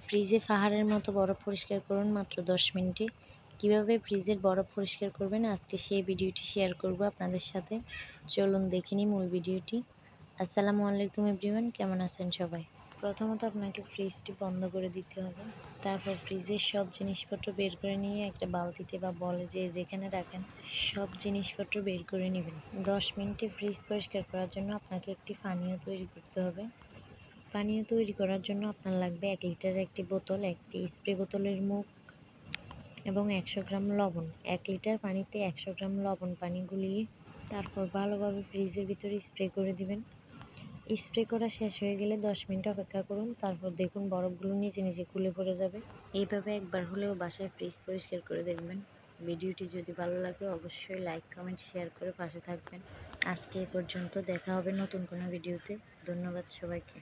ফ্রিজে পাহাড়ের মতো বরফ পরিষ্কার করুন মাত্র 10 মিনিটে। কিভাবে ফ্রিজের বরফ পরিষ্কার করবেন আজকে সেই ভিডিওটি শেয়ার করব আপনাদের সাথে। চলুন দেখে নিই মূল ভিডিওটি। আসসালামু আলাইকুম এভরিওয়ান, কেমন আছেন সবাই? প্রথমত আপনাকে ফ্রিজটি বন্ধ করে দিতে হবে। তারপর ফ্রিজের সব জিনিসপত্র বের করে নিয়ে একটা বালতিতে বা বলে যেখানে রাখেন সব জিনিসপত্র বের করে নেবেন। 10 মিনিটে ফ্রিজ পরিষ্কার করার জন্য আপনাকে একটি পানীয় তৈরি করতে হবে। পানীয় তৈরি করার জন্য আপনার লাগবে 1 লিটারের একটি বোতল, একটি স্প্রে বোতলের মুখ এবং 100 গ্রাম লবণ। 1 লিটার পানিতে 100 গ্রাম লবণ পানি গুলিয়ে তারপর ভালোভাবে ফ্রিজের ভিতরে স্প্রে করে দিবেন। স্প্রে করা শেষ হয়ে গেলে 10 মিনিট অপেক্ষা করুন। তারপর দেখুন বরফগুলো নিজে নিজে খুলে পড়ে যাবে। এইভাবে একবার হলেও বাসায় ফ্রিজ পরিষ্কার করে দেখবেন। ভিডিওটি যদি ভালো লাগে অবশ্যই লাইক, কমেন্ট, শেয়ার করে পাশে থাকবেন। আজকে এ পর্যন্ত, দেখা হবে নতুন কোনো ভিডিওতে। ধন্যবাদ সবাইকে।